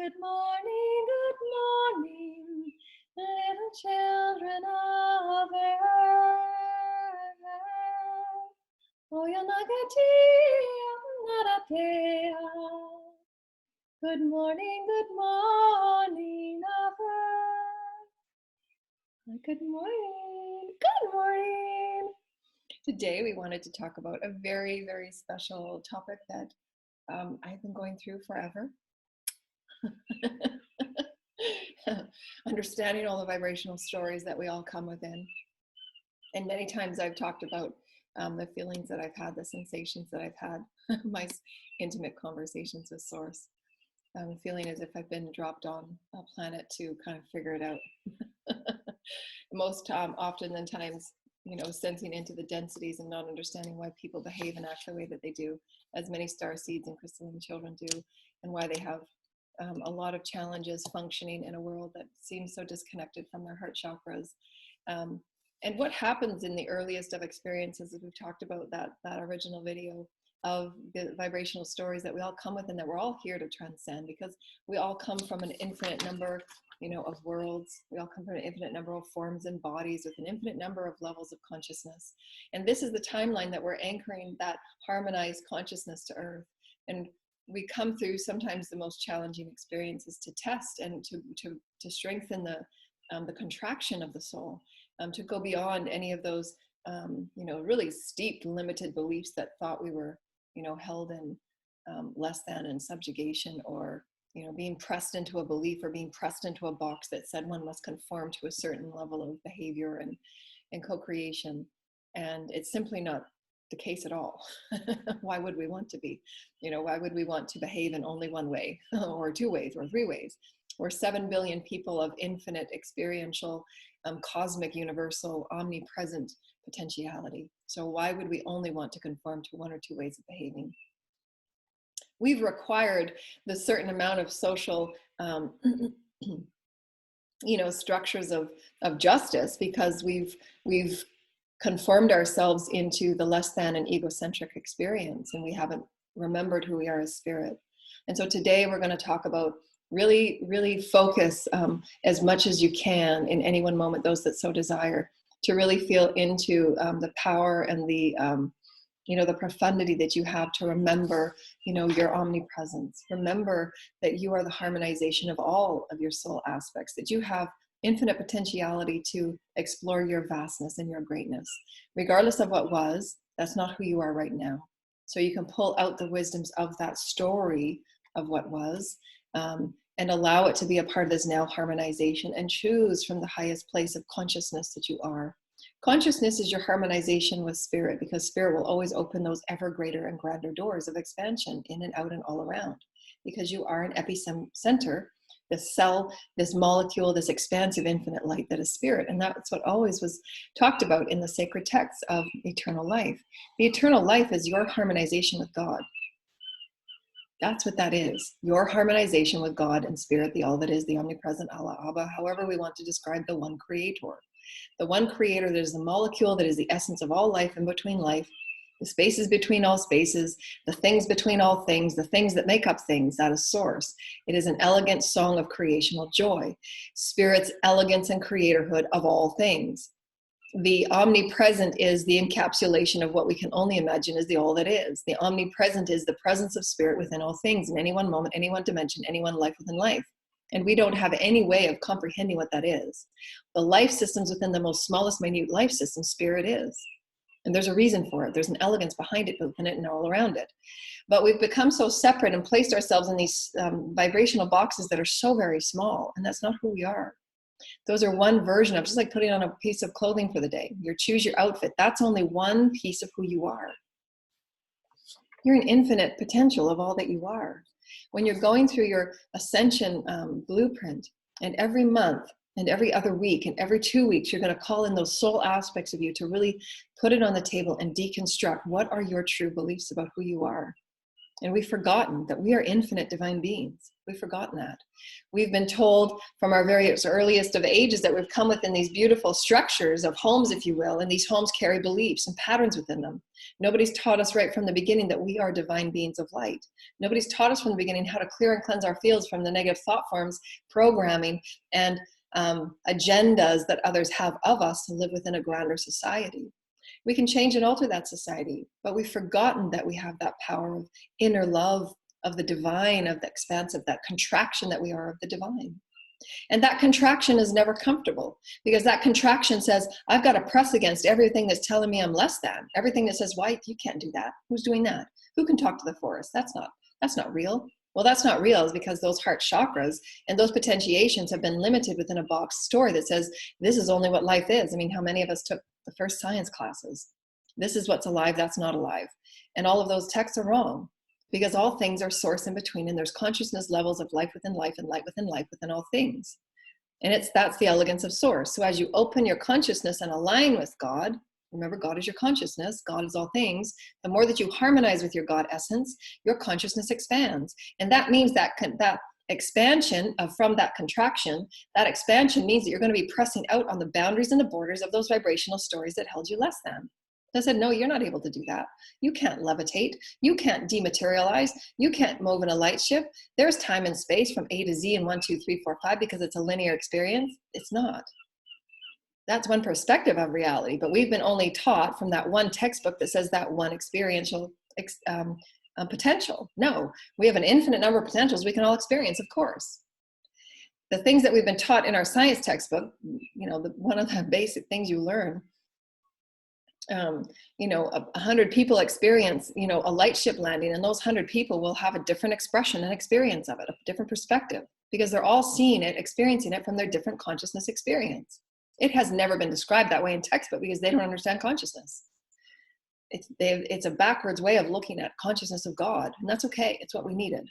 good morning, little children of earth. Oh, you're not good morning, of earth. Good morning. Today we wanted to talk about a very, very special topic that I've been going through forever. Understanding all the vibrational stories that we all come within. And many times I've talked about the feelings that I've had, the sensations that I've had, my intimate conversations with Source. Feeling as if I've been dropped on a planet to kind of figure it out. Most often than times, sensing into the densities and not understanding why people behave and act the way that they do, as many star seeds and crystalline children do, and why they have a lot of challenges functioning in a world that seems so disconnected from their heart chakras. And what happens in the earliest of experiences, as we've talked about that original video of the vibrational stories that we all come with, and that we're all here to transcend, because we all come from an infinite number of worlds. We all come from an infinite number of forms and bodies with an infinite number of levels of consciousness. And this is the timeline that we're anchoring that harmonized consciousness to Earth. And we come through sometimes the most challenging experiences to test and to strengthen the contraction of the soul, to go beyond any of those really steep limited beliefs that thought we were held in less than and subjugation, or being pressed into a belief or being pressed into a box that said one must conform to a certain level of behavior and co-creation. And it's simply not the case at all. Why would we want to be? Why would we want to behave in only one way or two ways or three ways? We're 7 billion people of infinite experiential, cosmic, universal, omnipresent potentiality. So why would we only want to conform to one or two ways of behaving? We've required the certain amount of social, structures of justice, because we've conformed ourselves into the less than and egocentric experience, and we haven't remembered who we are as spirit. And so today we're going to talk about really, really focus as much as you can in any one moment, those that so desire, to really feel into the power and the profundity that you have to remember, your omnipresence. Remember that you are the harmonization of all of your soul aspects, that you have infinite potentiality to explore your vastness and your greatness. Regardless of what was, that's not who you are right now. So you can pull out the wisdoms of that story of what was, and allow it to be a part of this now harmonization, and choose from the highest place of consciousness that you are. Consciousness is your harmonization with spirit, because spirit will always open those ever greater and grander doors of expansion in and out and all around, because you are an epicenter, this cell, this molecule, this expansive infinite light that is spirit. And that's what always was talked about in the sacred texts of eternal life. The eternal life is your harmonization with God. That's what that is. Your harmonization with God and spirit, the all that is, the omnipresent Allah, Abba, however we want to describe the one creator. The one creator that is the molecule that is the essence of all life and between life, the spaces between all spaces, the things between all things, the things that make up things, that is Source. It is an elegant song of creational joy, spirit's elegance and creatorhood of all things. The omnipresent is the encapsulation of what we can only imagine is the all that is. The omnipresent is the presence of spirit within all things, in any one moment, any one dimension, any one life within life. And we don't have any way of comprehending what that is. The life systems within the most smallest, minute life system, spirit is. And there's a reason for it. There's an elegance behind it, within it, and all around it. But we've become so separate and placed ourselves in these vibrational boxes that are so very small. And that's not who we are. Those are one version of, just like putting on a piece of clothing for the day. Choose your outfit. That's only one piece of who you are. You're an infinite potential of all that you are. When you're going through your ascension blueprint, and every month and every other week and every 2 weeks, you're going to call in those soul aspects of you to really put it on the table and deconstruct what are your true beliefs about who you are. And we've forgotten that we are infinite divine beings. We've forgotten that. We've been told from our very earliest of ages that we've come within these beautiful structures of homes, if you will, and these homes carry beliefs and patterns within them. Nobody's taught us right from the beginning that we are divine beings of light. Nobody's taught us from the beginning how to clear and cleanse our fields from the negative thought forms, programming, and agendas that others have of us to live within a grander society. We can change and alter that society, but we've forgotten that we have that power of inner love, of the divine, of the expansive, that contraction that we are of the divine. And that contraction is never comfortable, because that contraction says, I've got to press against everything that's telling me I'm less than, everything that says, why, you can't do that. Who's doing that? Who can talk to the forest? That's not real. Well, that's not real is because those heart chakras and those potentiations have been limited within a box story that says, this is only what life is. I mean, how many of us took the first science classes? This is what's alive, that's not alive. And all of those texts are wrong, because all things are source in between, and there's consciousness levels of life within life and light within life within all things. And that's the elegance of source. So as you open your consciousness and align with God, remember, God is your consciousness, God is all things. The more that you harmonize with your God essence, your consciousness expands. And that means that expansion from that contraction, that expansion means that you're going to be pressing out on the boundaries and the borders of those vibrational stories that held you less than. I said, no, you're not able to do that. You can't levitate. You can't dematerialize. You can't move in a light ship. There's time and space from A to Z and 1, 2, 3, 4, 5 because it's a linear experience. It's not. That's one perspective of reality, but we've been only taught from that one textbook that says that one experiential potential. No, we have an infinite number of potentials we can all experience, of course. The things that we've been taught in our science textbook, one of the basic things you learn, 100 people experience, a light ship landing, and those 100 people will have a different expression and experience of it, a different perspective, because they're all seeing it, experiencing it from their different consciousness experience. It has never been described that way in textbook because they don't understand consciousness. It's a backwards way of looking at consciousness of God, and that's okay. It's what we needed.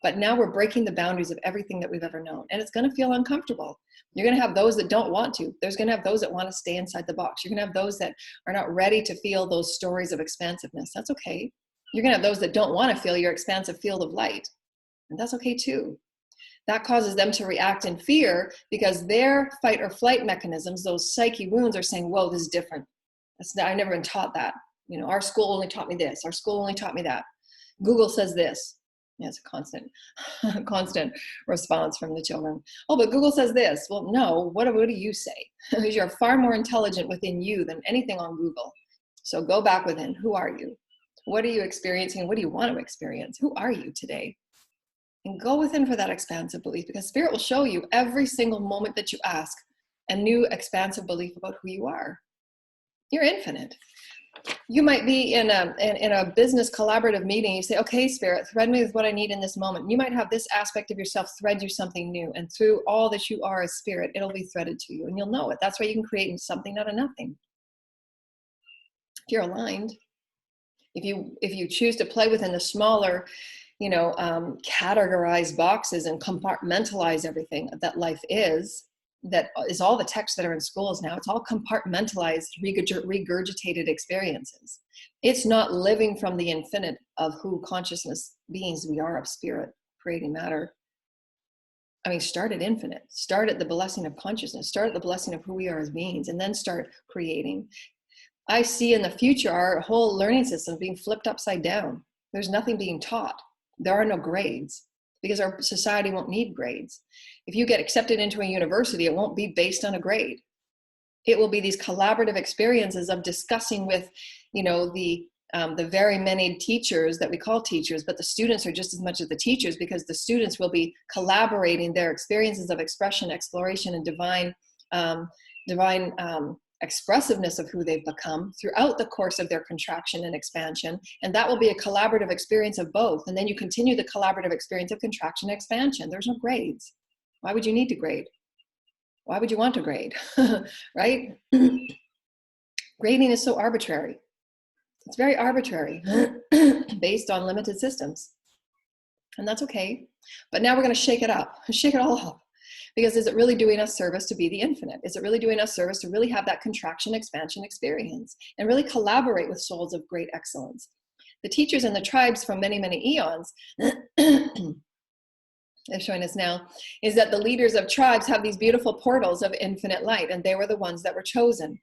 But now we're breaking the boundaries of everything that we've ever known, and it's going to feel uncomfortable. You're going to have those that don't want to. There's going to have those that want to stay inside the box. You're going to have those that are not ready to feel those stories of expansiveness. That's okay. You're going to have those that don't want to feel your expansive field of light, and that's okay too. That causes them to react in fear because their fight or flight mechanisms, those psyche wounds, are saying, whoa, this is different. I've never been taught that. Our school only taught me this. Our school only taught me that. Google says this. Yeah, it's a constant response from the children. Oh, but Google says this. Well, no, what do you say? Because you're far more intelligent within you than anything on Google. So go back within. Who are you? What are you experiencing? What do you want to experience? Who are you today? And go within for that expansive belief, because Spirit will show you every single moment that you ask a new expansive belief about who you are. You're infinite. You might be in a business collaborative meeting. You say, okay, Spirit, thread me with what I need in this moment. You might have this aspect of yourself thread you something new. And through all that you are as Spirit, it'll be threaded to you and you'll know it. That's why you can create something out of nothing. If you're aligned, if you choose to play within the smaller, categorized boxes and compartmentalize everything that life is, that is all the texts that are in schools now. It's all compartmentalized, regurgitated experiences. It's not living from the infinite of who consciousness beings we are of Spirit, creating matter. Start at infinite. Start at the blessing of consciousness. Start at the blessing of who we are as beings, and then start creating. I see in the future our whole learning system being flipped upside down. There's nothing being taught. There are no grades because our society won't need grades. If you get accepted into a university, it won't be based on a grade. It will be these collaborative experiences of discussing with, the very many teachers that we call teachers, but the students are just as much as the teachers, because the students will be collaborating their experiences of expression, exploration, and divine expressiveness of who they've become throughout the course of their contraction and expansion. And that will be a collaborative experience of both. And then you continue the collaborative experience of contraction and expansion. There's no grades. Why would you need to grade? Why would you want to grade? Right? Grading is so arbitrary. It's very arbitrary based on limited systems. And that's okay. But now we're going to shake it up, shake it all up. Because is it really doing us service to be the infinite? Is it really doing us service to really have that contraction expansion experience and really collaborate with souls of great excellence? The teachers and the tribes from many, many eons, they're showing us now, is that the leaders of tribes have these beautiful portals of infinite light, and they were the ones that were chosen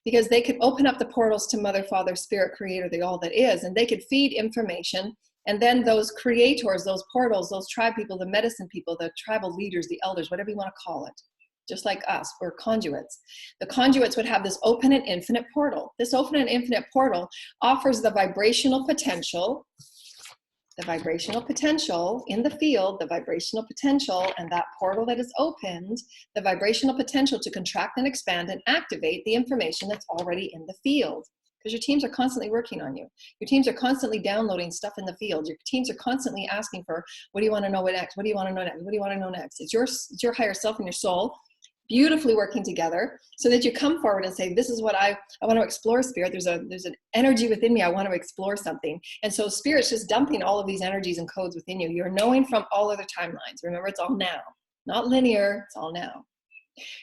because they could open up the portals to Mother, Father, Spirit, Creator, the all that is, and they could feed information. And then those creators, those portals, those tribe people, the medicine people, the tribal leaders, the elders, whatever you want to call it, just like us, we're conduits. The conduits would have this open and infinite portal. This open and infinite portal offers the vibrational potential in the field, the vibrational potential, and that portal that is opened, the vibrational potential to contract and expand and activate the information that's already in the field. Because your teams are constantly working on you. Your teams are constantly downloading stuff in the field. Your teams are constantly asking for, what do you want to know next? What do you want to know next? What do you want to know next? It's your higher self and your soul beautifully working together so that you come forward and say, this is what I want to explore, Spirit. There's an energy within me. I want to explore something. And so Spirit's just dumping all of these energies and codes within you. You're knowing from all other timelines. Remember, it's all now, not linear. It's all now.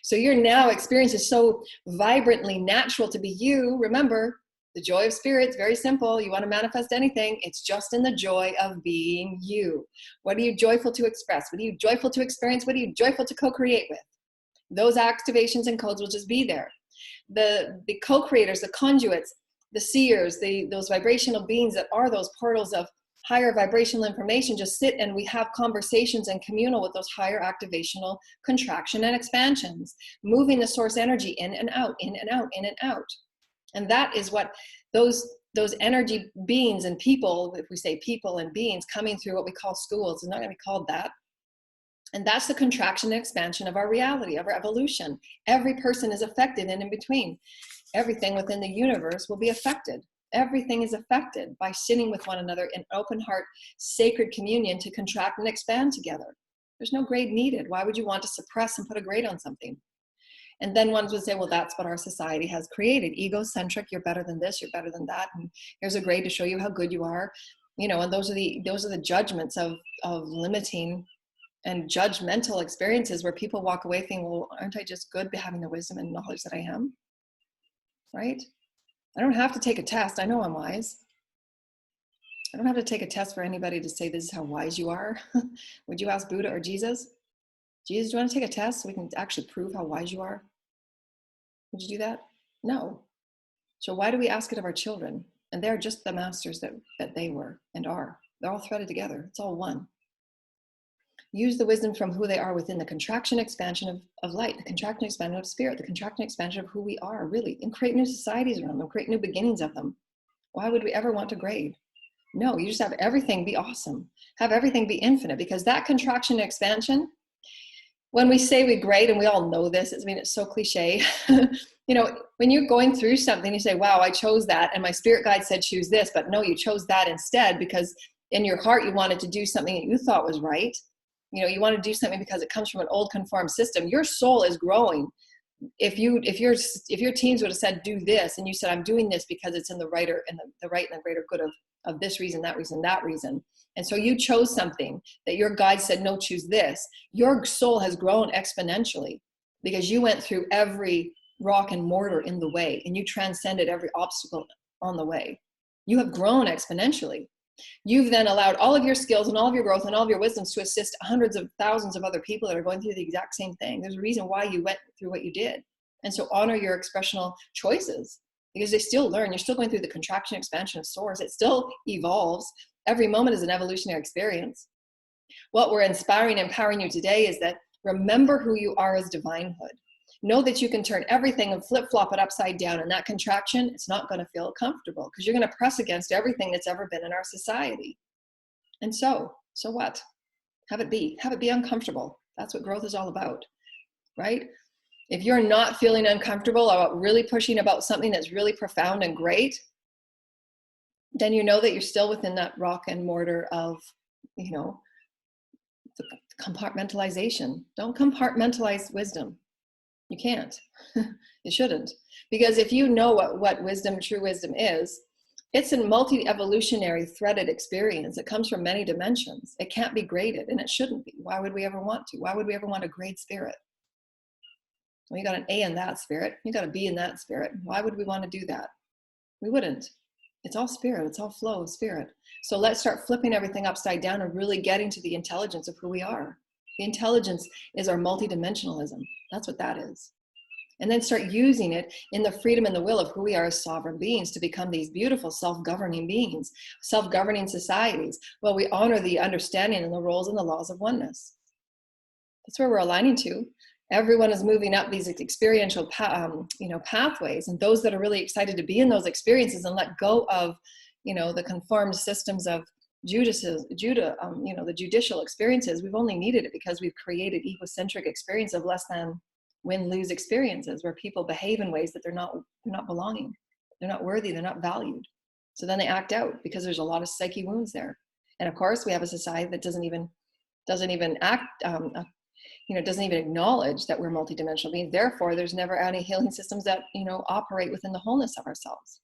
So your now experience is so vibrantly natural to be you. Remember, the joy of Spirit is very simple. You want to manifest anything, it's just in the joy of being you. What are you joyful to express? What are you joyful to experience? What are you joyful to co-create with? Those activations and codes will just be there. The co-creators, the conduits, the seers, those vibrational beings that are those portals of higher vibrational information just sit and we have conversations and communal with those higher activational contraction and expansions, moving the source energy in and out, in and out, in and out. And that is what those energy beings and people, if we say people and beings coming through what we call schools, it's not going to be called that. And that's the contraction and expansion of our reality, of our evolution. Every person is affected, and in between, everything within the universe will be affected. Everything is affected by sitting with one another in open heart, sacred communion to contract and expand together. There's no grade needed. Why would you want to suppress and put a grade on something? And then ones would say, well, that's what our society has created. Egocentric, you're better than this, you're better than that. And here's a grade to show you how good you are. And those are the judgments of limiting and judgmental experiences where people walk away thinking, well, aren't I just good having the wisdom and knowledge that I am? Right? I don't have to take a test. I know I'm wise. I don't have to take a test for anybody to say this is how wise you are. Would you ask Buddha or Jesus? Jesus, do you want to take a test so we can actually prove how wise you are? Would you do that? No. So why do we ask it of our children? And they're just the masters that they were and are. They're all threaded together. It's all one. Use the wisdom from who they are within the contraction expansion of light, the contraction expansion of spirit, the contraction expansion of who we are, really, and create new societies around them, create new beginnings of them. Why would we ever want to grade? No, you just have everything be awesome. Have everything be infinite, because that contraction and expansion, when we say we grade, and we all know this, it's so cliche. When you're going through something, you say, wow, I chose that, and my spirit guide said choose this, but no, you chose that instead because in your heart you wanted to do something that you thought was right. You want to do something because it comes from an old conformed system. Your soul is growing. If your teams would have said do this, and you said I'm doing this because it's in the right and the right and the greater good of this reason, that reason, that reason, and so you chose something that your guide said no, choose this. Your soul has grown exponentially because you went through every rock and mortar in the way, and you transcended every obstacle on the way. You have grown exponentially. You've then allowed all of your skills and all of your growth and all of your wisdoms to assist hundreds of thousands of other people that are going through the exact same thing. There's a reason why you went through what you did. And so honor your expressional choices, because they still learn. You're still going through the contraction, expansion of source. It still evolves. Every moment is an evolutionary experience. What we're inspiring and empowering you today is that remember who you are as divinehood. Know that you can turn everything and flip-flop it upside down. And that contraction, it's not going to feel comfortable because you're going to press against everything that's ever been in our society. And so what? Have it be uncomfortable. That's what growth is all about, right? If you're not feeling uncomfortable about really pushing about something that's really profound and great, then you know that you're still within that rock and mortar of, the compartmentalization. Don't compartmentalize wisdom. You can't. You shouldn't. Because if you know what wisdom, true wisdom is, it's a multi-evolutionary threaded experience. It comes from many dimensions. It can't be graded, and it shouldn't be. Why would we ever want to? Why would we ever want to grade spirit? Well, you got an A in that spirit. You got a B in that spirit. Why would we want to do that? We wouldn't. It's all spirit. It's all flow of spirit. So let's start flipping everything upside down and really getting to the intelligence of who we are. The intelligence is our multidimensionalism. That's what that is. And then start using it in the freedom and the will of who we are as sovereign beings to become these beautiful self-governing beings, self-governing societies. Well, we honor the understanding and the roles and the laws of oneness. That's where we're aligning to. Everyone is moving up these experiential pathways, and those that are really excited to be in those experiences and let go of the conformed systems of the judicial experiences. We've only needed it because we've created egocentric experience of less than win-lose experiences where people behave in ways that they're not belonging, they're not worthy, they're not valued. So then they act out because there's a lot of psyche wounds there. And of course we have a society that doesn't even act doesn't even acknowledge that we're multidimensional beings. Therefore, there's never any healing systems that, operate within the wholeness of ourselves.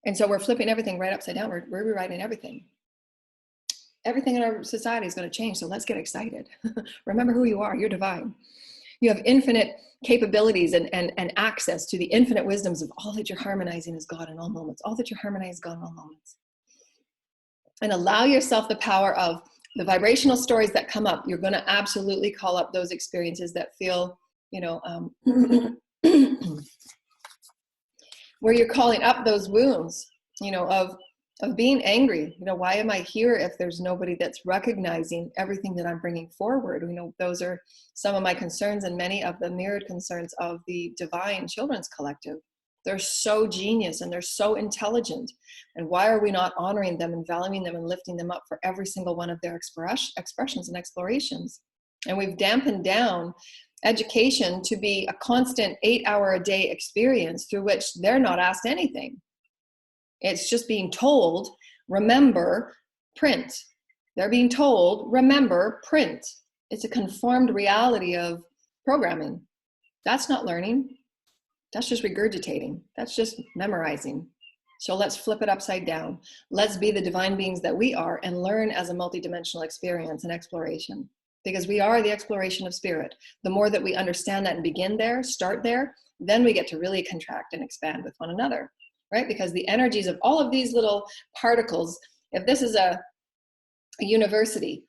And so we're flipping everything right upside down. We're rewriting everything. Everything in our society is going to change. So let's get excited. Remember who you are. You're divine. You have infinite capabilities and access to the infinite wisdoms of all that you're harmonizing as God in all moments. All that you're harmonizing God in all moments. And allow yourself the power of the vibrational stories that come up. You're going to absolutely call up those experiences that feel, where you're calling up those wounds, of being angry. Why am I here if there's nobody that's recognizing everything that I'm bringing forward? Those are some of my concerns and many of the mirrored concerns of the Divine Children's Collective. They're so genius and they're so intelligent. And why are we not honoring them and valuing them and lifting them up for every single one of their expressions and explorations? And we've dampened down education to be a constant 8-hour-a-day experience through which they're not asked anything. It's just being told, remember, print. They're being told, remember, print. It's a conformed reality of programming. That's not learning. That's just regurgitating. That's just memorizing. So let's flip it upside down. Let's be the divine beings that we are and learn as a multidimensional experience and exploration. Because we are the exploration of spirit. The more that we understand that and begin there, start there, then we get to really contract and expand with one another, right? Because the energies of all of these little particles, if this is a university,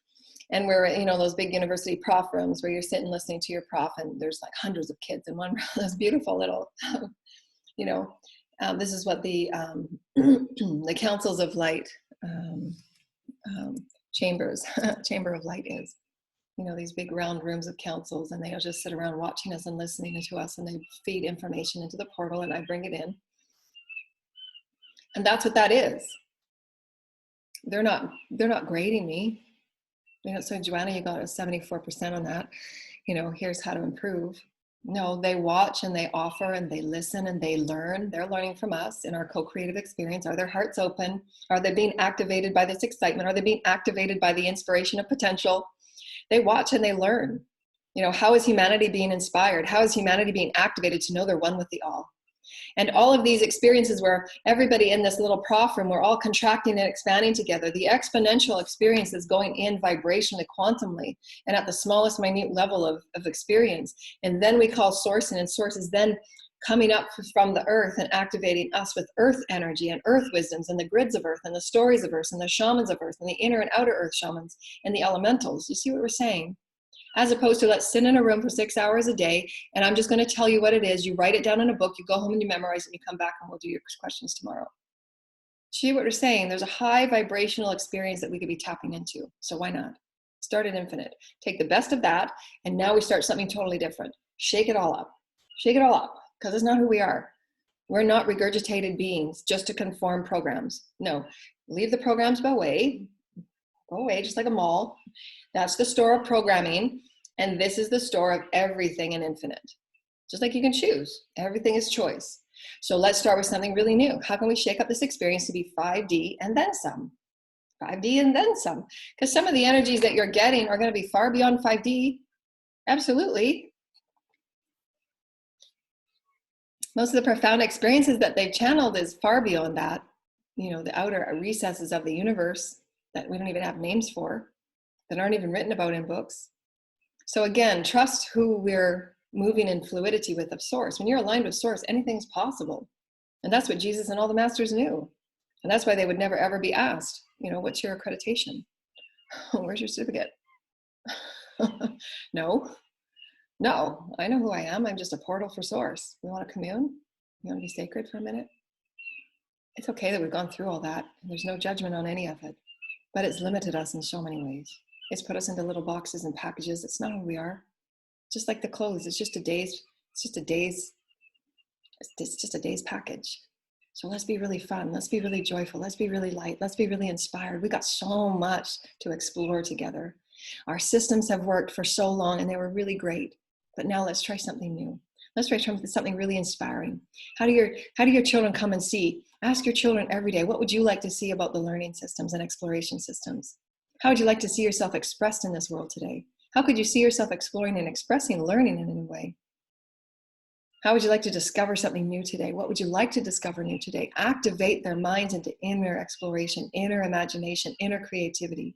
and we're, those big university prof rooms where you're sitting listening to your prof and there's like hundreds of kids in one room, those beautiful little, this is what the the councils of light chamber of light is. These big round rooms of councils, and they'll just sit around watching us and listening to us, and they feed information into the portal and I bring it in. And that's what that is. They're not grading me. So Joanna, you got a 74% on that. Here's how to improve. No, they watch and they offer and they listen and they learn. They're learning from us in our co-creative experience. Are their hearts open? Are they being activated by this excitement? Are they being activated by the inspiration of potential? They watch and they learn. How is humanity being inspired? How is humanity being activated to know they're one with the all? And all of these experiences where everybody in this little prof room, we're all contracting and expanding together. The exponential experience is going in vibrationally, quantumly, and at the smallest minute level of experience. And then we call source in, and source is then coming up from the earth and activating us with earth energy and earth wisdoms and the grids of earth and the stories of earth and the shamans of earth and the inner and outer earth shamans and the elementals. You see what we're saying? As opposed to let's sit in a room for 6 hours a day and I'm just going to tell you what it is. You write it down in a book, you go home and you memorize it, and you come back and we'll do your questions tomorrow. See what we're saying? There's a high vibrational experience that we could be tapping into. So why not? Start at infinite. Take the best of that, and now we start something totally different. Shake it all up. Shake it all up, because it's not who we are. We're not regurgitated beings just to conform programs. No, leave the programs go away, just like a mall. That's the store of programming, and this is the store of everything in infinite. Just like you can choose. Everything is choice. So let's start with something really new. How can we shake up this experience to be 5D and then some? 5D and then some. Because some of the energies that you're getting are going to be far beyond 5D. Absolutely. Most of the profound experiences that they've channeled is far beyond that. The outer recesses of the universe that we don't even have names for, that aren't even written about in books. So again, trust who we're moving in fluidity with of source. When you're aligned with source, anything's possible. And that's what Jesus and all the masters knew. And that's why they would never ever be asked, what's your accreditation? Where's your certificate? No, I know who I am. I'm just a portal for source. We want to commune? You want to be sacred for a minute? It's okay that we've gone through all that. There's no judgment on any of it, but it's limited us in so many ways. It's put us into little boxes and packages. It's not who we are. Just like the clothes, it's just a day's package. So let's be really fun. Let's be really joyful. Let's be really light. Let's be really inspired. We got so much to explore together. Our systems have worked for so long and they were really great, but now let's try something new. Let's try something really inspiring. How do your children come and see? Ask your children every day, what would you like to see about the learning systems and exploration systems? How would you like to see yourself expressed in this world today? How could you see yourself exploring and expressing learning in a new way? How would you like to discover something new today? What would you like to discover new today? Activate their minds into inner exploration, inner imagination, inner creativity,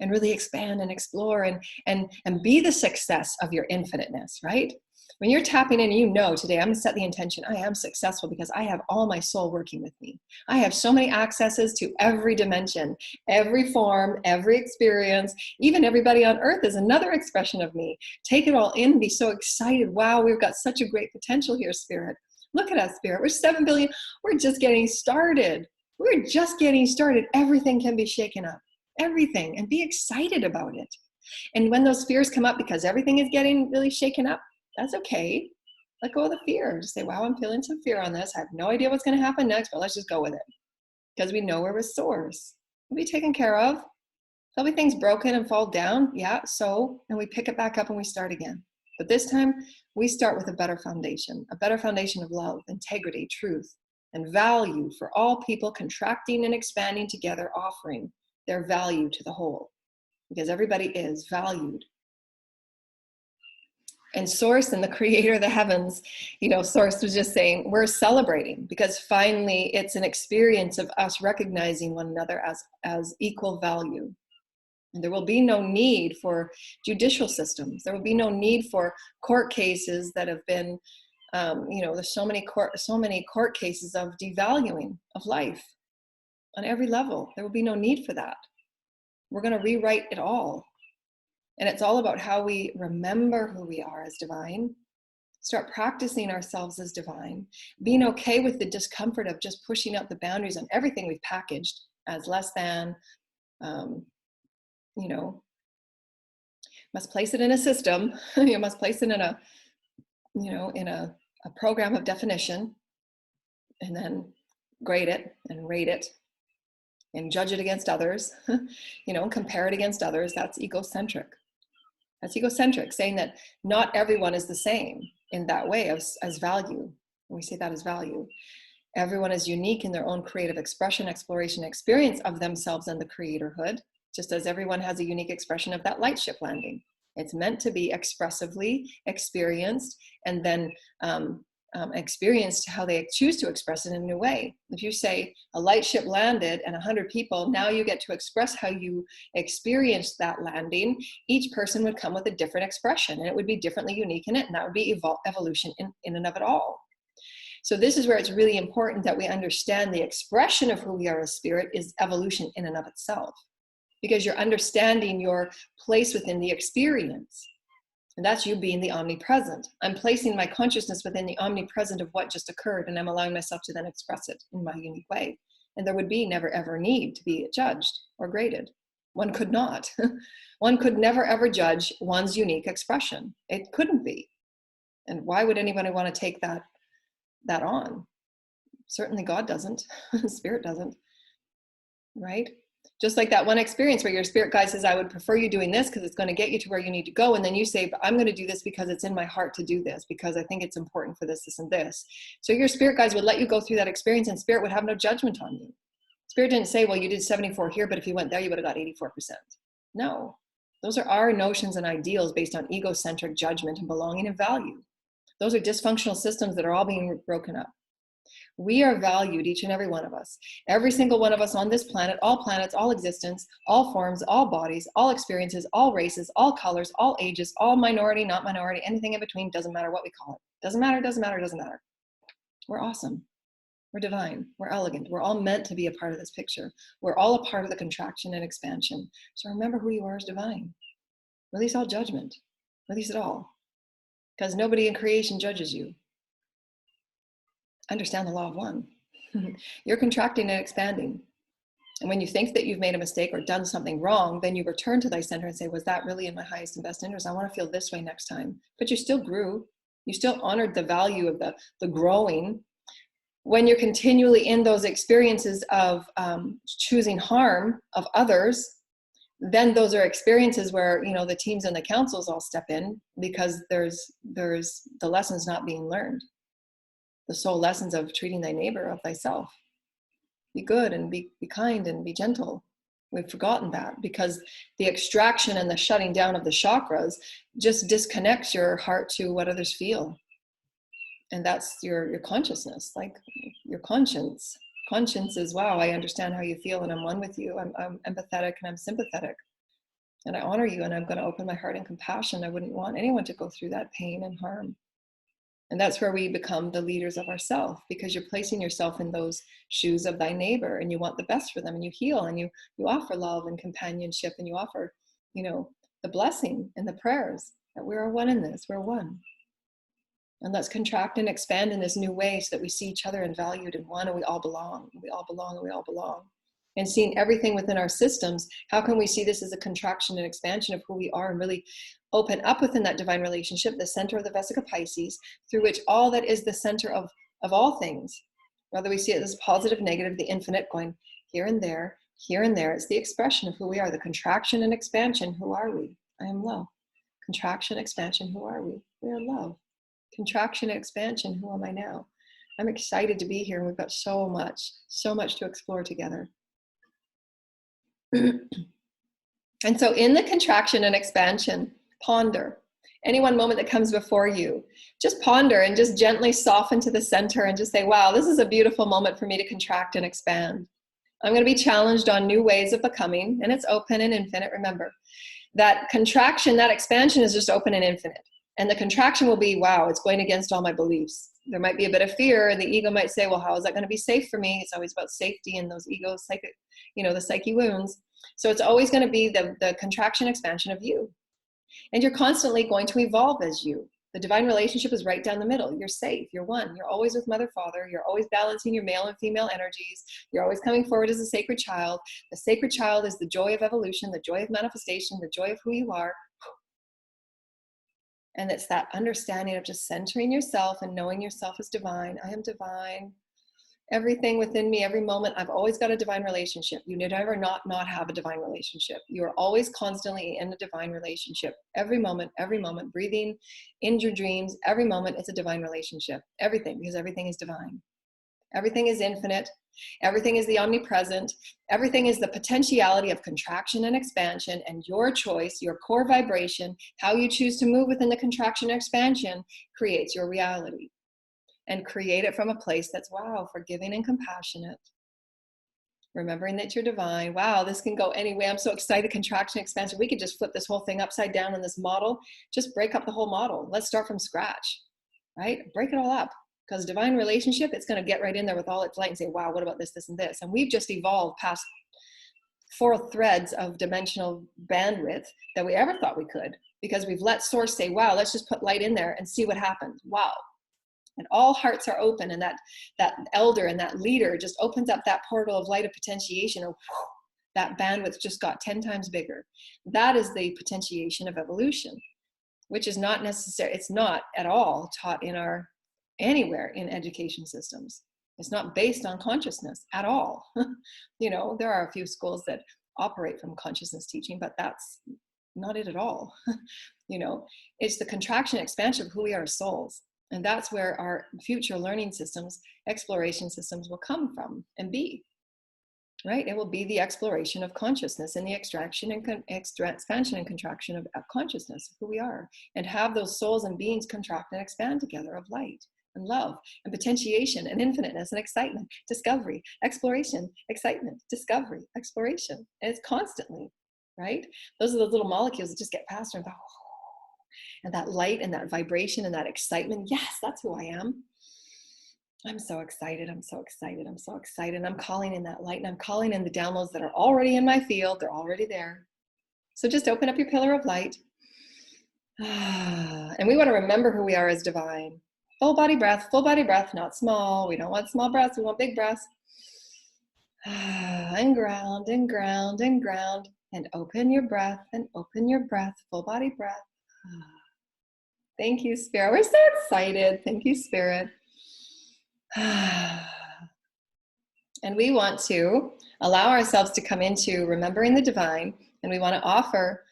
and really expand and explore and be the success of your infiniteness, right? When you're tapping in, today I'm going to set the intention. I am successful because I have all my soul working with me. I have so many accesses to every dimension, every form, every experience. Even everybody on earth is another expression of me. Take it all in, be so excited. Wow, we've got such a great potential here, Spirit. Look at us, Spirit. We're 7 billion. We're just getting started. We're just getting started. Everything can be shaken up. Everything. And be excited about it. And when those fears come up because everything is getting really shaken up, that's okay. Let go of the fear. Just say, wow, I'm feeling some fear on this. I have no idea what's going to happen next, but let's just go with it. Because we know we're with source. We'll be taken care of. There'll be things broken and fall down. Yeah, and we pick it back up and we start again. But this time, we start with a better foundation of love, integrity, truth, and value for all people, contracting and expanding together, offering their value to the whole. Because everybody is valued. And Source and the creator of the heavens, Source was just saying, we're celebrating because finally it's an experience of us recognizing one another as equal value. And there will be no need for judicial systems. There will be no need for court cases that have been, there's so many court cases of devaluing of life on every level. There will be no need for that. We're going to rewrite it all. And it's all about how we remember who we are as divine, start practicing ourselves as divine, being okay with the discomfort of just pushing up the boundaries on everything we've packaged as less than, must place it in a system, you must place it in a program of definition, and then grade it and rate it and judge it against others, compare it against others. That's egocentric. That's egocentric, saying that not everyone is the same in that way as value. When we say that as value, everyone is unique in their own creative expression, exploration, experience of themselves and the creatorhood, just as everyone has a unique expression of that lightship landing. It's meant to be expressively experienced and then experienced how they choose to express it in a new way. If you say a lightship landed and 100 people, now you get to express how you experienced that landing. Each person would come with a different expression and it would be differently unique in it, and that would be evolution in and of it all. So this is where it's really important that we understand the expression of who we are as spirit is evolution in and of itself, because you're understanding your place within the experience. And that's you being the omnipresent. I'm placing my consciousness within the omnipresent of what just occurred, and I'm allowing myself to then express it in my unique way. And there would be never ever need to be judged or graded. One could not. One could never ever judge one's unique expression. It couldn't be. And why would anybody want to take that on? Certainly God doesn't. Spirit doesn't. Right? Just like that one experience where your spirit guide says, I would prefer you doing this because it's going to get you to where you need to go. And then you say, but I'm going to do this because it's in my heart to do this, because I think it's important for this, this, and this. So your spirit guides would let you go through that experience, and spirit would have no judgment on you. Spirit didn't say, well, you did 74 here, but if you went there, you would have got 84%. No, those are our notions and ideals based on egocentric judgment and belonging and value. Those are dysfunctional systems that are all being broken up. We are valued, each and every one of us. Every single one of us on this planet, all planets, all existence, all forms, all bodies, all experiences, all races, all colors, all ages, all minority, not minority, anything in between, doesn't matter what we call it. Doesn't matter, doesn't matter, doesn't matter. We're awesome. We're divine. We're elegant. We're all meant to be a part of this picture. We're all a part of the contraction and expansion. So remember who you are as divine. Release all judgment. Release it all. Because nobody in creation judges you. Understand the law of one. You're contracting and expanding. And when you think that you've made a mistake or done something wrong, then you return to thy center and say, was that really in my highest and best interest? I want to feel this way next time. But you still grew. You still honored the value of the growing. When you're continually in those experiences of choosing harm of others, then those are experiences where, you know, the teams and the councils all step in, because there's the lessons not being learned. The soul lessons of treating thy neighbor of thyself. Be good and be kind and be gentle. We've forgotten that because the extraction and the shutting down of the chakras just disconnects your heart to what others feel. And that's your consciousness, like your conscience. Conscience is, wow, I understand how you feel and I'm one with you. I'm empathetic and I'm sympathetic. And I honor you and I'm going to open my heart in compassion. I wouldn't want anyone to go through that pain and harm. And that's where we become the leaders of ourselves, because you're placing yourself in those shoes of thy neighbor and you want the best for them, and you heal and you offer love and companionship, and you offer, you know, the blessing and the prayers that we're one in this, we're one. And let's contract and expand in this new way so that we see each other and valued and one, and we all belong, and we all belong, and we all belong. And seeing everything within our systems, how can we see this as a contraction and expansion of who we are and really open up within that divine relationship, the center of the Vesica Pisces, through which all that is the center of all things, whether we see it as positive, negative, the infinite going here and there, it's the expression of who we are, the contraction and expansion. Who are we? I am love. Contraction, expansion, who are we? We are love. Contraction, expansion, who am I now? I'm excited to be here, and we've got so much to explore together. And so in the contraction and expansion, ponder. Any one moment that comes before you, just ponder and just gently soften to the center and just say, wow, this is a beautiful moment for me to contract and expand. I'm going to be challenged on new ways of becoming, and it's open and infinite. Remember, that contraction, that expansion is just open and infinite. And the contraction will be, wow, it's going against all my beliefs. There might be a bit of fear, and the ego might say, well, how is that going to be safe for me? It's always about safety and those ego, the psyche wounds. So it's always going to be the contraction, expansion of you. And you're constantly going to evolve as you. The divine relationship is right down the middle. You're safe. You're one. You're always with Mother, Father. You're always balancing your male and female energies. You're always coming forward as a sacred child. The sacred child is the joy of evolution, the joy of manifestation, the joy of who you are. And it's that understanding of just centering yourself and knowing yourself as divine. I am divine. Everything within me, every moment, I've always got a divine relationship. You never not have a divine relationship. You're always constantly in a divine relationship. Every moment, breathing in your dreams, every moment, it's a divine relationship. Everything, because everything is divine. Everything is infinite. Everything is the omnipresent. Everything is the potentiality of contraction and expansion, and your choice, your core vibration, how you choose to move within the contraction and expansion creates your reality. And create it from a place that's, wow, forgiving and compassionate. Remembering that you're divine. Wow, this can go any way. I'm so excited. Contraction, expansion. We could just flip this whole thing upside down in this model. Just break up the whole model. Let's start from scratch, right? Break it all up. Because divine relationship, it's going to get right in there with all its light and say, wow, what about this, this, and this? And we've just evolved past 4 threads of dimensional bandwidth that we ever thought we could. Because we've let source say, wow, let's just put light in there and see what happens. Wow. And all hearts are open, and that elder and that leader just opens up that portal of light of potentiation, and whew, that bandwidth just got 10 times bigger. That is the potentiation of evolution, which is not necessary. It's not at all taught anywhere in education systems. It's not based on consciousness at all. There are a few schools that operate from consciousness teaching, but that's not it at all. It's the contraction expansion of who we are as souls. And that's where our future learning systems, exploration systems will come from and be, right? It will be the exploration of consciousness and the expansion and contraction of consciousness, of who we are, and have those souls and beings contract and expand together of light and love and potentiation and infiniteness and excitement, discovery, exploration, excitement, discovery, exploration. And it's constantly, right? Those are those little molecules that just get faster and faster. And that light and that vibration and that excitement, yes, that's who I am. I'm so excited. I'm so excited. I'm so excited. I'm calling in that light, and I'm calling in the downloads that are already in my field. They're already there. So just open up your pillar of light. And we want to remember who we are as divine. Full body breath, not small. We don't want small breaths. We want big breaths. And ground, and ground, and ground. And open your breath, and open your breath. Full body breath. Thank you, Spirit. We're so excited. Thank you, Spirit. And we want to allow ourselves to come into remembering the divine, and we want to offer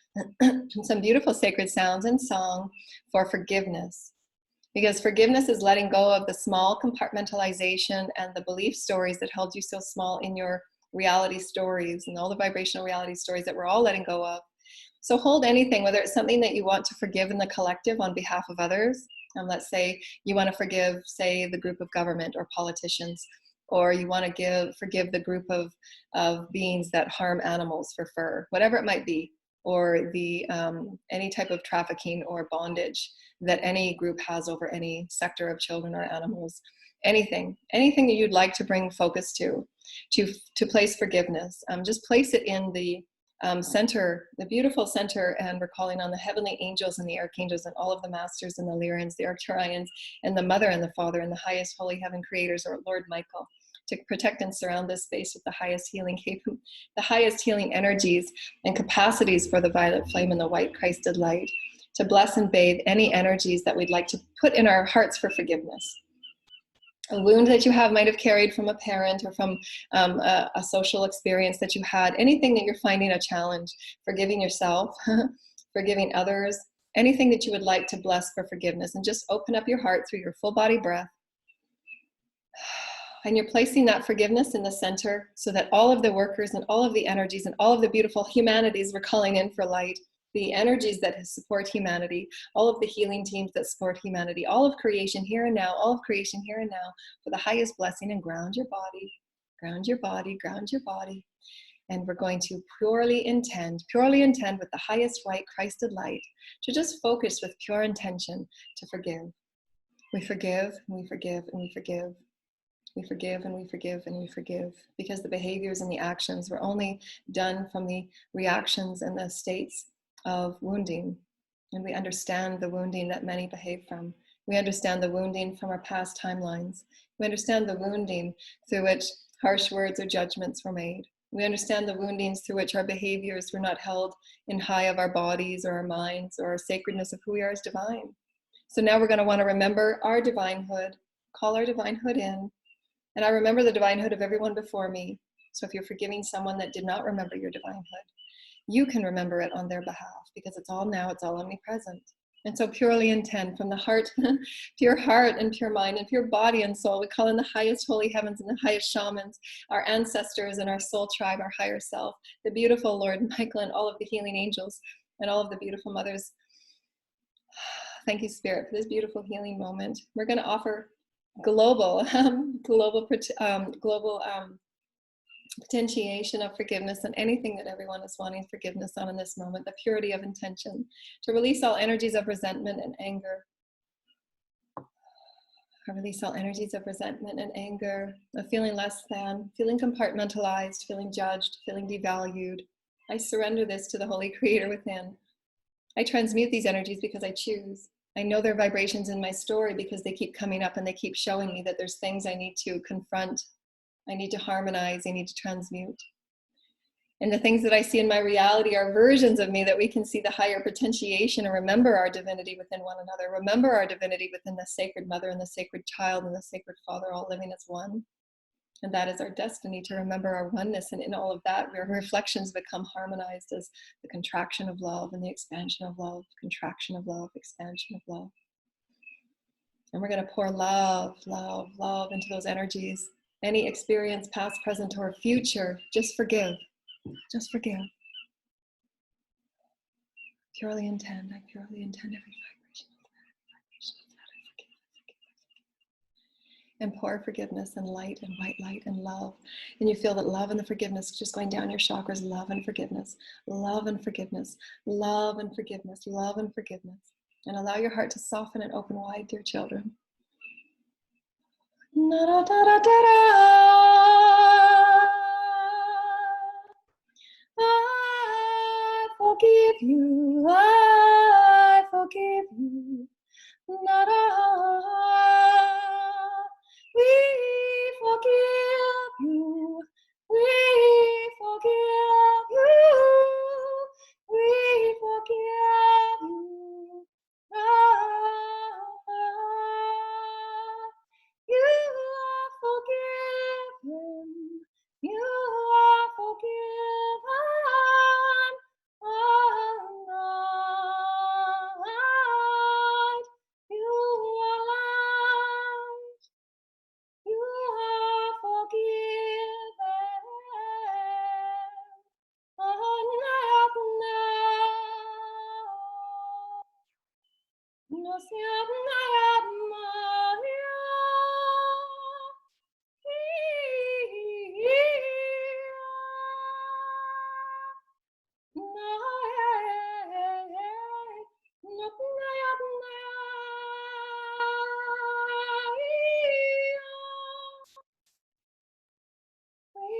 some beautiful sacred sounds and song for forgiveness. Because forgiveness is letting go of the small compartmentalization and the belief stories that held you so small in your reality stories and all the vibrational reality stories that we're all letting go of. So hold anything, whether it's something that you want to forgive in the collective on behalf of others. Let's say you want to forgive, say, the group of government or politicians, or you want to forgive the group of beings that harm animals for fur, whatever it might be, or the any type of trafficking or bondage that any group has over any sector of children or animals. Anything that you'd like to bring focus to place forgiveness. Just place it in the center, the beautiful center, and we're calling on the heavenly angels and the archangels and all of the masters and the Lyrians, the Arcturians, and the Mother and the Father and the highest holy heaven creators, or Lord Michael, to protect and surround this space with the highest healing energies and capacities for the violet flame and the white Christed light, to bless and bathe any energies that we'd like to put in our hearts for forgiveness. A wound that you might have carried from a parent or from a social experience that you had, anything that you're finding a challenge, forgiving yourself, forgiving others, anything that you would like to bless for forgiveness, and just open up your heart through your full body breath. And you're placing that forgiveness in the center so that all of the workers and all of the energies and all of the beautiful humanities we're calling in for light, the energies that support humanity, all of the healing teams that support humanity, all of creation here and now, all of creation here and now, for the highest blessing, and ground your body, ground your body, ground your body. And we're going to purely intend with the highest white Christed light to just focus with pure intention to forgive. We forgive, and we forgive, and we forgive. We forgive, and we forgive, and we forgive, because the behaviors and the actions were only done from the reactions and the states of wounding. And we understand the wounding that many behave from. We understand the wounding from our past timelines. We understand the wounding through which harsh words or judgments were made. We understand the woundings through which our behaviors were not held in high of our bodies or our minds or our sacredness of who we are as divine. So now we're going to want to remember our divinehood, call our divinehood in. And I remember the divinehood of everyone before me. So if you're forgiving someone that did not remember your divinehood, you can remember it on their behalf, because it's all now, it's all omnipresent. And so purely intend from the heart, pure heart and pure mind and pure body and soul. We call in the highest holy heavens and the highest shamans, our ancestors and our soul tribe, our higher self, the beautiful Lord Michael and all of the healing angels and all of the beautiful mothers. Thank you, Spirit, for this beautiful healing moment. We're going to offer global potentiation of forgiveness and anything that everyone is wanting forgiveness on in this moment, the purity of intention, to release all energies of resentment and anger. I release all energies of resentment and anger, of feeling less than, feeling compartmentalized, feeling judged, feeling devalued. I surrender this to the Holy Creator within. I transmute these energies because I choose. I know their vibrations in my story because they keep coming up and they keep showing me that there's things I need to confront. I need to harmonize, I need to transmute. And the things that I see in my reality are versions of me that we can see the higher potentiation and remember our divinity within one another. Remember our divinity within the sacred mother and the sacred child and the sacred father, all living as one. And that is our destiny, to remember our oneness. And in all of that, where reflections become harmonized as the contraction of love and the expansion of love, contraction of love, expansion of love. And we're going to pour love, love, love into those energies. Any experience, past, present, or future, just forgive. Just forgive. Purely intend. I purely intend every vibration of that. I forgive. And pour forgiveness and light and white light and love. And you feel that love and the forgiveness just going down your chakras. Love and forgiveness. Love and forgiveness. Love and forgiveness. Love and forgiveness. And allow your heart to soften and open wide, dear children. Na da da da da da. I forgive you. I forgive you. Na da. We forgive you. We forgive you. We forgive you. You are forgiven. You are forgiven. Alright. You are loved. You are forgiven. Not now. No siap nayat Maria. We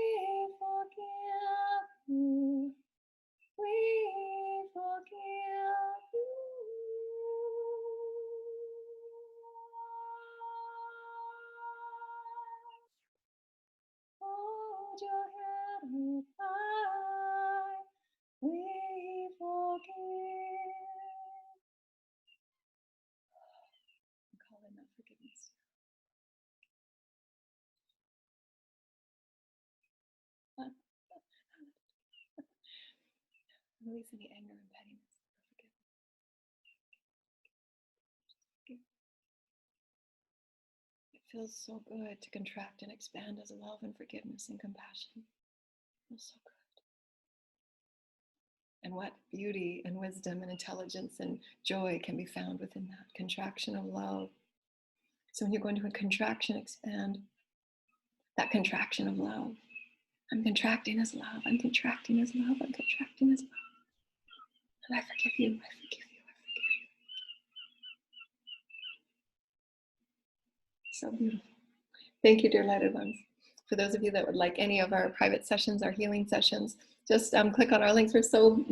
forgive you. We forgive you. Hold your head up high. We forgive. Call in that forgiveness. Release any anger and pettiness. Forgive. It feels so good to contract and expand as love and forgiveness and compassion. It feels so good. And what beauty and wisdom and intelligence and joy can be found within that contraction of love. So when you're going to a contraction, expand that contraction of love. I'm contracting as love. I'm contracting as love. I'm contracting as love. And I forgive you. I forgive you. I forgive you. So beautiful. Thank you, dear lighted ones. For those of you that would like any of our private sessions, our healing sessions, just click on our links.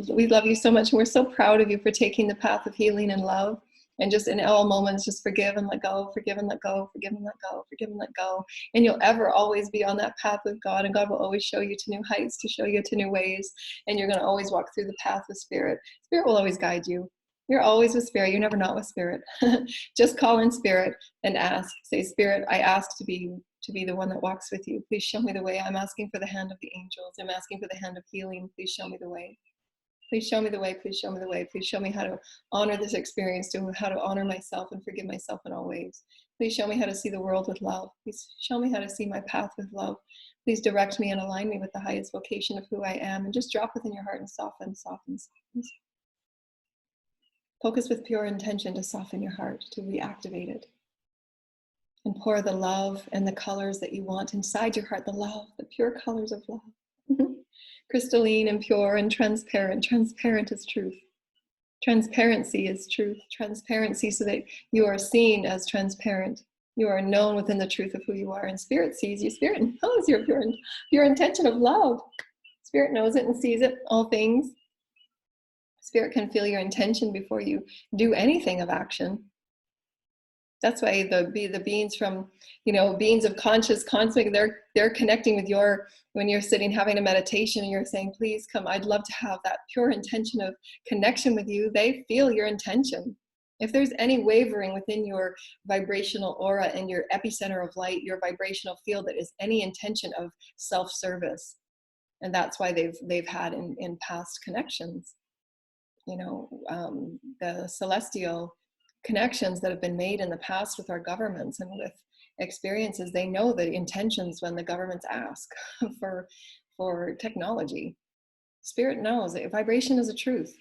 We love you so much. And we're so proud of you for taking the path of healing and love. And just in all moments, just forgive and let go, forgive and let go, forgive and let go, forgive and let go. And you'll ever always be on that path with God. And God will always show you to new heights, to show you to new ways. And you're going to always walk through the path with Spirit. Spirit will always guide you. You're always with Spirit. You're never not with Spirit. Just call in Spirit and ask. Say, Spirit, I ask to be the one that walks with you. Please show me the way. I'm asking for the hand of the angels. I'm asking for the hand of healing. Please show me the way. Please show me the way. Please show me the way. Please show me how to honor this experience, how to honor myself and forgive myself in all ways. Please show me how to see the world with love. Please show me how to see my path with love. Please direct me and align me with the highest vocation of who I am. And just drop within your heart and soften, soften, soften. Focus with pure intention to soften your heart, to reactivate it. And pour the love and the colors that you want inside your heart, the love, the pure colors of love. Crystalline and pure and transparent. Transparent is truth. Transparency is truth. Transparency so that you are seen as transparent. You are known within the truth of who you are. And Spirit sees you. Spirit knows your pure intention of love. Spirit knows it and sees it, all things. Spirit can feel your intention before you do anything of action. That's why the beings from, beings of conscious cosmic, they're connecting with when you're sitting having a meditation and you're saying, please come, I'd love to have that pure intention of connection with you. They feel your intention. If there's any wavering within your vibrational aura and your epicenter of light, your vibrational field, that is any intention of self-service. And that's why they've had in past connections, the celestial connections that have been made in the past with our governments and with experiences. They know the intentions when the governments ask for technology. Spirit knows that vibration is a truth.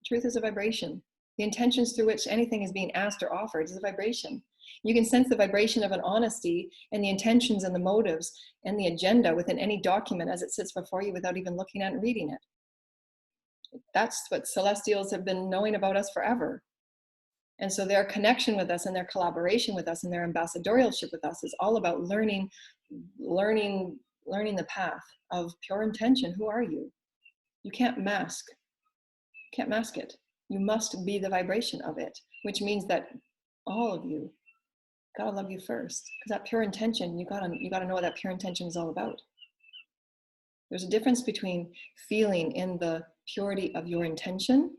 Truth is a vibration. The intentions through which anything is being asked or offered is a vibration. You can sense the vibration of an honesty and the intentions and the motives and the agenda within any document as it sits before you without even looking at and reading it. That's what celestials have been knowing about us forever. And so their connection with us and their collaboration with us and their ambassadorialship with us is all about learning the path of pure intention. Who are you? You can't mask it. You must be the vibration of it, which means that all of you gotta love you first, because that pure intention, you gotta know what that pure intention is all about. There's a difference between feeling in the purity of your intention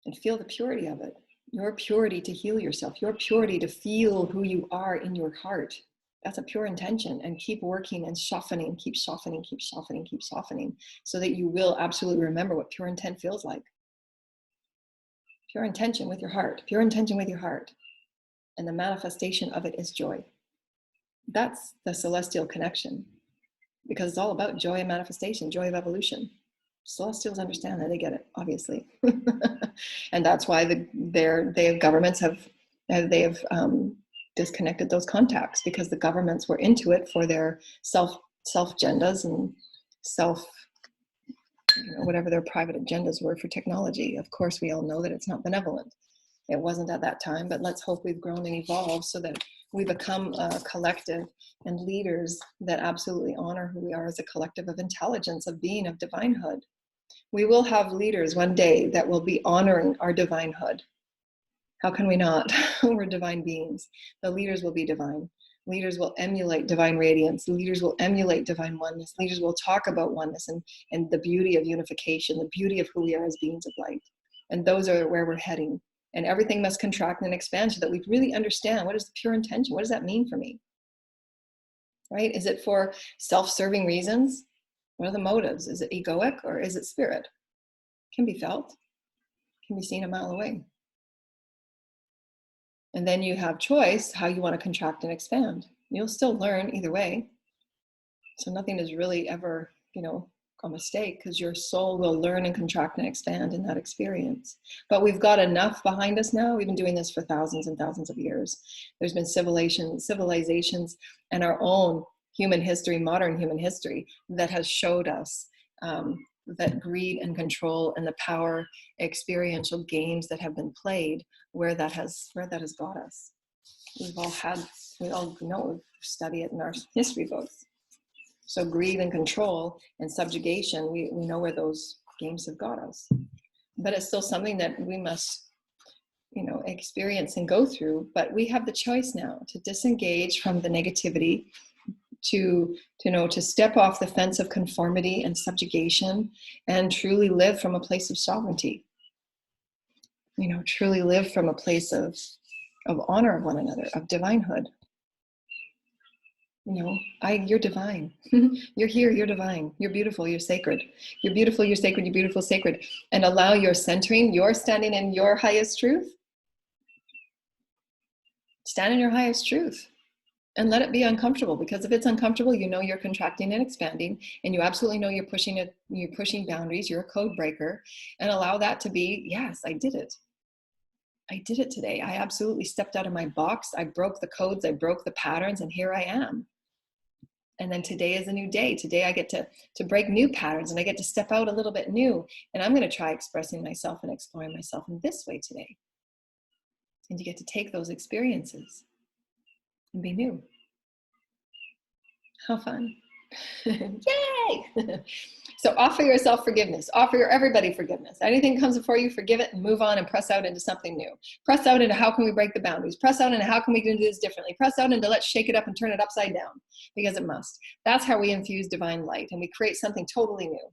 and feel the purity of it. Your purity to heal yourself, your purity to feel who you are in your heart. That's a pure intention, and keep working and softening, keep softening, so that you will absolutely remember what pure intent feels like. Pure intention with your heart, pure intention with your heart. And the manifestation of it is joy. That's the celestial connection, because it's all about joy and manifestation, joy of evolution. Celestials understand that, they get it, obviously. And that's why governments have disconnected those contacts, because the governments were into it for their self agendas and whatever their private agendas were for technology. Of course, we all know that it's not benevolent. It wasn't at that time, but let's hope we've grown and evolved so that we become a collective and leaders that absolutely honor who we are as a collective of intelligence, of being, of divinehood. We will have leaders one day that will be honoring our divinehood. How can we not? We're divine beings. The leaders will be divine. Leaders will emulate divine radiance. Leaders will emulate divine oneness. Leaders will talk about oneness and the beauty of unification, the beauty of who we are as beings of light. And those are where we're heading. And everything must contract and expand so that we really understand, what is the pure intention? What does that mean for me? Right? Is it for self-serving reasons? What are the motives? Is it egoic or is it spirit? It can be felt, it can be seen a mile away. And then you have choice how you want to contract and expand. You'll still learn either way. So nothing is really ever, a mistake, because your soul will learn and contract and expand in that experience. But we've got enough behind us now. We've been doing this for thousands and thousands of years. There's been civilizations and our own human history, modern human history, that has showed us that greed and control and the power experiential games that have been played, where that has got us. We all know, we study it in our history books. So greed and control and subjugation, we know where those games have got us. But it's still something that we must, experience and go through. But we have the choice now to disengage from the negativity, to step off the fence of conformity and subjugation, and truly live from a place of sovereignty. Truly live from a place of honor of one another, of divinehood. You're divine. You're here, you're divine. You're beautiful, you're sacred. You're beautiful, you're sacred, you're beautiful, sacred. And allow your centering, your standing in your highest truth. Stand in your highest truth. And let it be uncomfortable, because if it's uncomfortable, you're contracting and expanding, and you absolutely know you're pushing boundaries, you're a code breaker, and allow that to be, yes, I did it. I did it today. I absolutely stepped out of my box. I broke the codes, I broke the patterns, and here I am. And then today is a new day. Today I get to break new patterns, and I get to step out a little bit new. And I'm going to try expressing myself and exploring myself in this way today. And you get to take those experiences and be new. How fun. Yay! So offer yourself forgiveness. Offer everybody forgiveness. Anything comes before you, forgive it and move on and press out into something new. Press out into how can we break the boundaries. Press out into how can we do this differently. Press out into let's shake it up and turn it upside down, because it must. That's how we infuse divine light, and we create something totally new.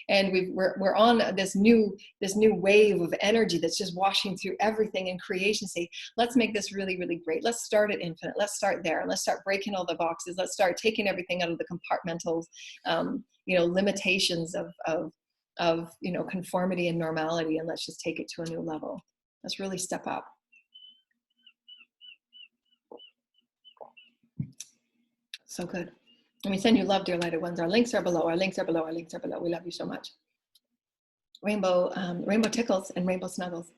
And we're on this new wave of energy that's just washing through everything in creation. Say, let's make this really, really great. Let's start at infinite. Let's start there. And let's start breaking all the boxes. Let's start taking everything out of the compartmentals, limitations of conformity and normality. And let's just take it to a new level. Let's really step up. So good. And we send you love, dear lighted ones. Our links are below. Our links are below. Our links are below. We love you so much. Rainbow tickles and rainbow snuggles.